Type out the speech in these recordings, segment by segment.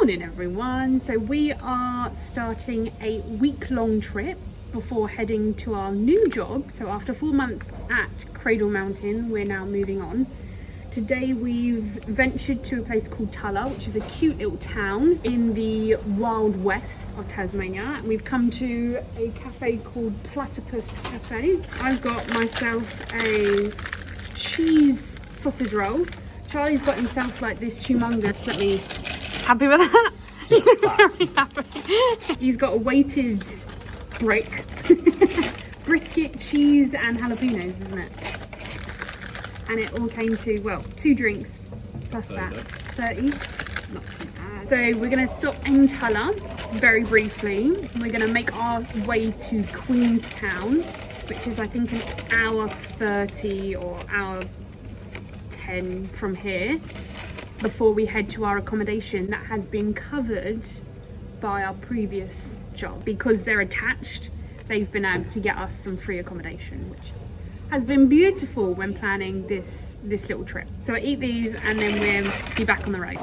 Morning everyone. So we are starting a week-long trip before heading to our new job. So after 4 months at Cradle Mountain, we're now moving on. Today we've ventured to a place called Tulla, which is a cute little town in the wild west of Tasmania. And we've come to a cafe called Platypus Cafe. I've got myself a cheese sausage roll. Charlie's got himself like this humongous, happy with that? He's very happy. He's got a weighted brick. Brisket, cheese and jalapenos, isn't it? And it all came to, well, 2 drinks plus that, 30, not too bad. So we're gonna stop in Tulla very briefly. We're gonna make our way to Queenstown, which is I think an hour 30 or hour 10 from here, before we head to our accommodation that has been covered by our previous job. Because they're attached, they've been able to get us some free accommodation, which has been beautiful when planning this little trip. So I eat these and then we'll be back on the road.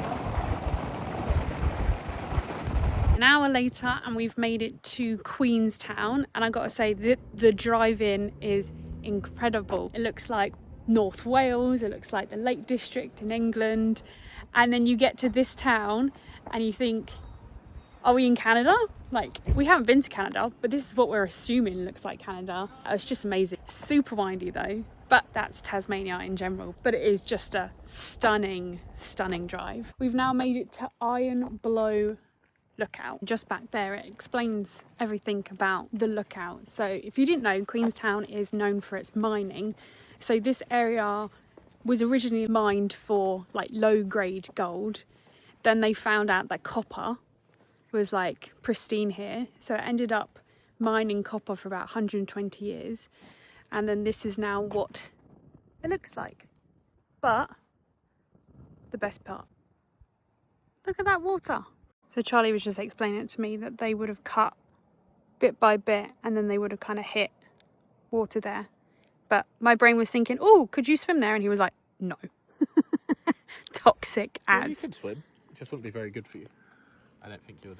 An hour later and we've made it to Queenstown, and I gotta say that the drive-in is incredible. It looks like North Wales, it looks like the Lake District in England, and then you get to this town and you think, are we in Canada? Like, we haven't been to Canada, but this is what we're assuming looks like Canada. It's just amazing. Super windy though, but that's Tasmania in general. But it is just a stunning, stunning drive. We've now made it to Iron Blow Lookout. Just back there, it explains everything about the lookout. So if you didn't know, Queenstown is known for its mining. So this area was originally mined for like low-grade gold. Then they found out that copper was like pristine here, so it ended up mining copper for about 120 years, and then this is now what it looks like. But the best part, look at that water. So Charlie was just explaining it to me that they would have cut bit by bit and then they would have kind of hit water there, but my brain was thinking, oh, could you swim there? And he was like, no. Toxic as. Well, you could swim, it just wouldn't be very good for you. I don't think you would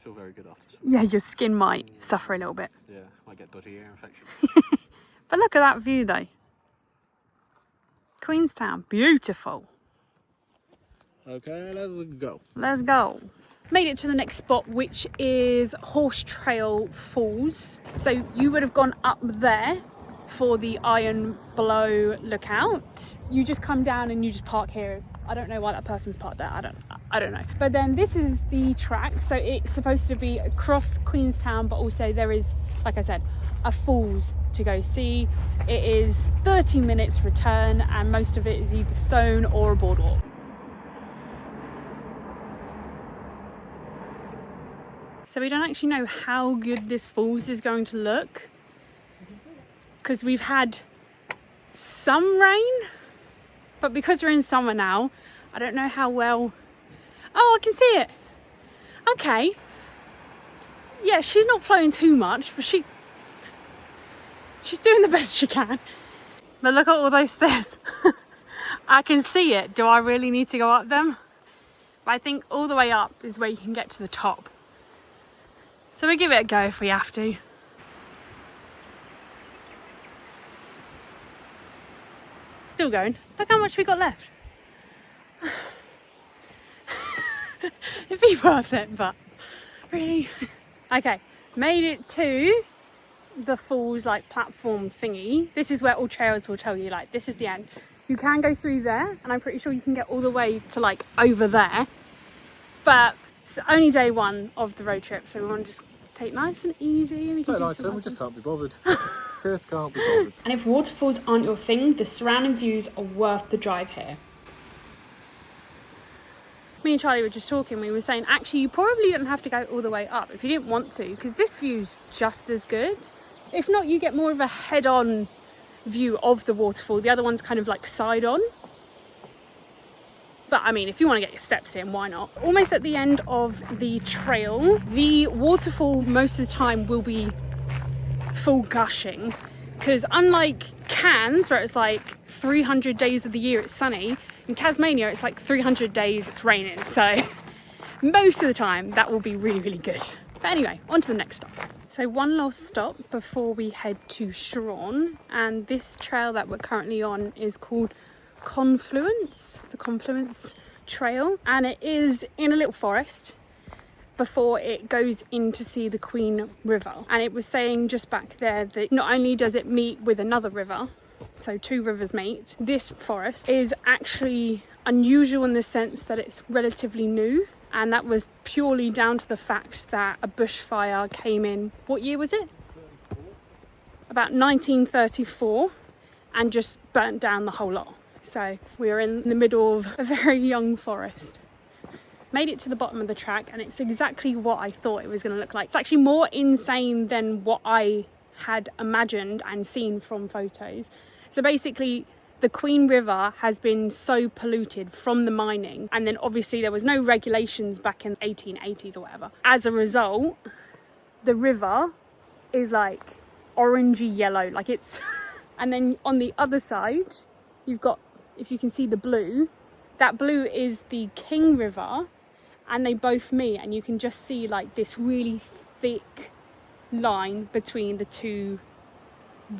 feel very good after swimming. Yeah, your skin might suffer a little bit. Yeah, might get dodgy ear infection. But look at that view though. Queenstown, beautiful. Okay, let's go. Let's go. Made it to the next spot, which is Horse Trail Falls. So you would have gone up there for the Iron Blow Lookout. You just come down and you just park here. I don't know why that person's parked there. I don't know. But then this is the track. So it's supposed to be across Queenstown, but also there is, like I said, a falls to go see. It is 30 minutes return and most of it is either stone or a boardwalk. So we don't actually know how good this falls is going to look, because we've had some rain, but because we're in summer now, I don't know how well. Oh, I can see it. Okay. Yeah, she's not flowing too much, but she's doing the best she can. But look at all those stairs. I can see it. Do I really need to go up them? But I think all the way up is where you can get to the top. So we'll give it a go if we have to. Still going. Look how much we got left. It'd be worth it, but really. Okay, made it to the falls like platform thingy. This is where all trails will tell you, like, this is the end. You can go through there, and I'm pretty sure you can get all the way to like over there. But it's only day 1 of the road trip, so we want to just take it nice and easy. And we can we just can't be bothered. Just can't be bothered. And if waterfalls aren't your thing, the surrounding views are worth the drive here. Me and Charlie were just talking, we were saying actually you probably don't have to go all the way up if you didn't want to, because this view's just as good. If not, you get more of a head-on view of the waterfall. The other one's kind of like side-on. But I mean, if you want to get your steps in, why not? Almost at the end of the trail, the waterfall most of the time will be full gushing, because unlike Cairns, where it's like 300 days of the year it's sunny, In Tasmania, it's like 300 days it's raining, so most of the time that will be really, really good. But anyway, on to the next stop. So one last stop before we head to Strahan, and this trail that we're currently on is called the Confluence Trail, and it is in a little forest before it goes in to see the Queen River. And it was saying just back there that not only does it meet with another river, so two rivers meet, this forest is actually unusual in the sense that it's relatively new, and that was purely down to the fact that a bushfire came in, what year was it? About 1934, and just burnt down the whole lot. So we are in the middle of a very young forest. Made it to the bottom of the track, and it's exactly what I thought it was going to look like. It's actually more insane than what I had imagined and seen from photos. So basically, the Queen River has been so polluted from the mining, and then obviously there was no regulations back in the 1880s or whatever. As a result, the river is like orangey yellow, like it's and then on the other side you've got, if you can see the blue, that blue is the King River, and they both meet, and you can just see like this really thick line between the two.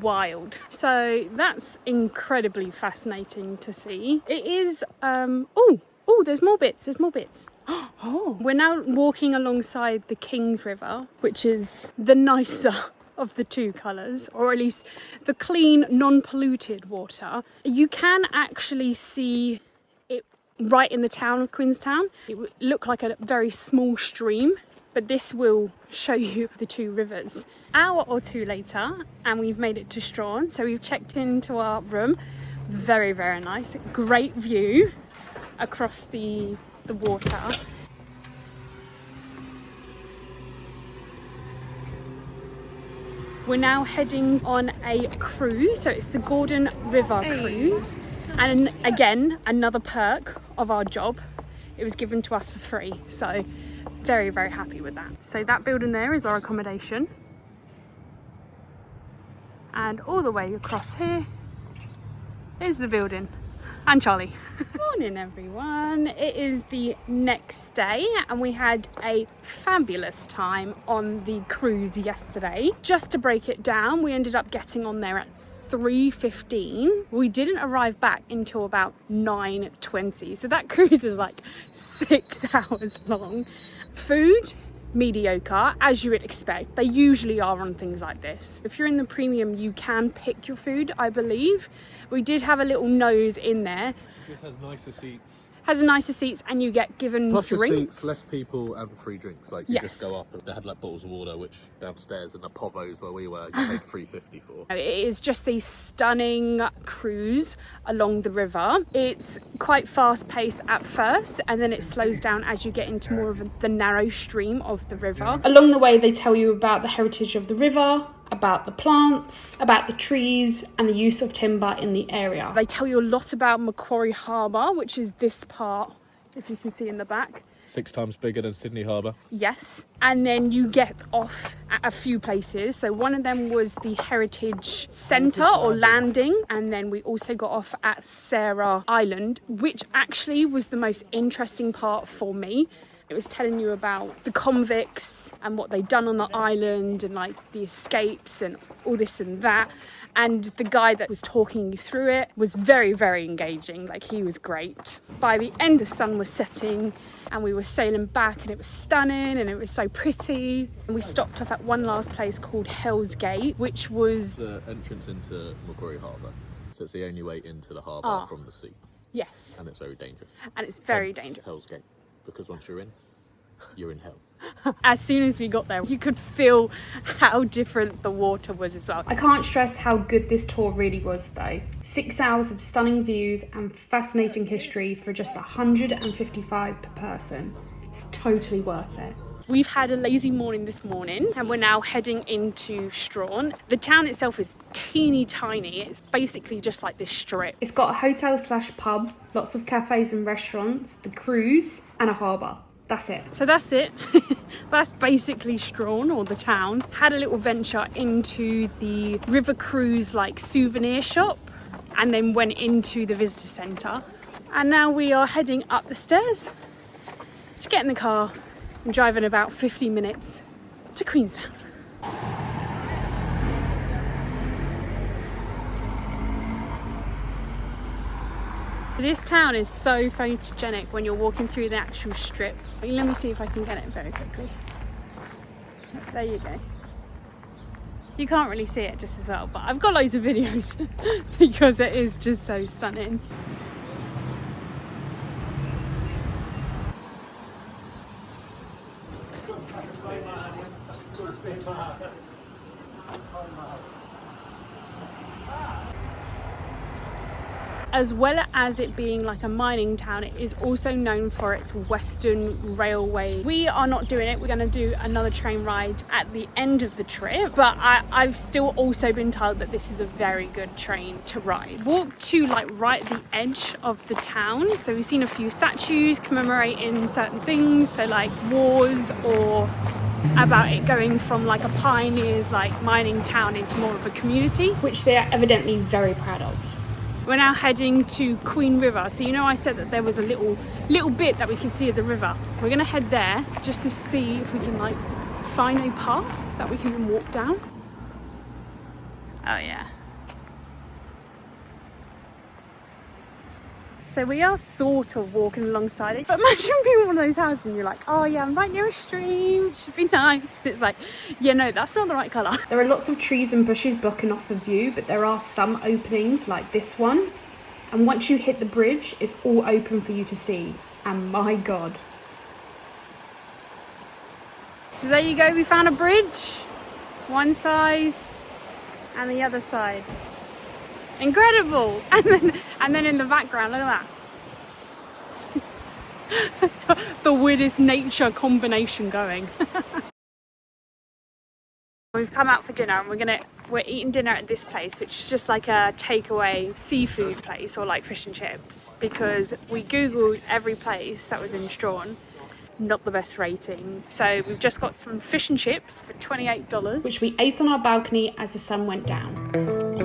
Wild. So that's incredibly fascinating to see. It is oh, there's more bits. Oh, we're now walking alongside the King's River, which is the nicer of the two colours, or at least the clean, non-polluted water. You can actually see it right in the town of Queenstown. It would look like a very small stream, but this will show you the two rivers. Hour or two later, and we've made it to Strahan. So we've checked into our room. Very, very nice. Great view across the water. We're now heading on a cruise. So it's the Gordon River Cruise. And again, another perk of our job. It was given to us for free. So very, very happy with that. So that building there is our accommodation. And all the way across here is the building. And Charlie. Morning everyone. It is the next day, and we had a fabulous time on the cruise yesterday. Just to break it down, we ended up getting on there at 3:15. We didn't arrive back until about 9:20. So that cruise is like 6 hours long. Food, mediocre, as you would expect. They usually are on things like this. If you're in the premium, you can pick your food, I believe. We did have a little nose in there. Just has nicer seats. Has a nicer seats, and you get given Plus drinks. Seats, less people, and free drinks. Like you just go up, and they had like bottles of water, which downstairs in the Povos where we were, you paid $3.50 for. It is just a stunning cruise along the river. It's quite fast paced at first, and then it slows down as you get into more of the narrow stream of the river. Along the way, they tell you about the heritage of the river, about the plants, about the trees, and the use of timber in the area. They tell you a lot about Macquarie Harbour, which is this part, if you can see in the back. 6 times bigger than Sydney Harbour. Yes. And then you get off at a few places. So one of them was the Heritage Centre or landing. And then we also got off at Sarah Island, which actually was the most interesting part for me. It was telling you about the convicts and what they'd done on the island, and like the escapes and all this and that. And the guy that was talking you through it was very, very engaging. Like, he was great. By the end, the sun was setting and we were sailing back, and it was stunning and it was so pretty. And we stopped off at one last place called Hell's Gate, which was the entrance into Macquarie Harbour. So it's the only way into the harbour from the sea. Yes. And it's very dangerous. And it's very dangerous. Hell's Gate. Because once you're in hell. As soon as we got there, you could feel how different the water was as well. I can't stress how good this tour really was though. 6 hours of stunning views and fascinating history for just $155 per person. It's totally worth it. We've had a lazy morning this morning, and we're now heading into Strahan. The town itself is teeny tiny. It's basically just like this strip. It's got a hotel / pub, lots of cafes and restaurants, the cruise, and a harbour. That's it. So that's it. That's basically Strahan, or the town. Had a little venture into the river cruise like souvenir shop, and then went into the visitor centre. And now we are heading up the stairs to get in the car and drive in about 50 minutes to Queenstown. This town is so photogenic when you're walking through the actual strip. Let me see if I can get it very quickly. There you go. You can't really see it just as well, but I've got loads of videos because it is just so stunning. As well as it being like a mining town, it is also known for its Western Railway. We are not doing it. We're going to do another train ride at the end of the trip, but I've still also been told that this is a very good train to ride. Walk to like right at the edge of the town. So we've seen a few statues commemorating certain things, so like wars, or about it going from like a pioneer's like mining town into more of a community, which they are evidently very proud of. We're now heading to Queen River. So you know I said that there was a little bit that we can see of the river. We're gonna head there just to see if we can like find a path that we can walk down. Oh yeah. So we are sort of walking alongside it, but imagine being in one of those houses and you're like, oh yeah, I'm right near a stream, should be nice. It's like, yeah, no, that's not the right colour. There are lots of trees and bushes blocking off the view, but there are some openings like this one. And once you hit the bridge, it's all open for you to see. And my God. So there you go, we found a bridge. One side and the other side. Incredible! And then in the background, look at that. The weirdest nature combination going. We've come out for dinner and we're eating dinner at this place, which is just like a takeaway seafood place or like fish and chips, because we googled every place that was in Strahan. Not the best rating. So we've just got some fish and chips for $28, which we ate on our balcony as the sun went down.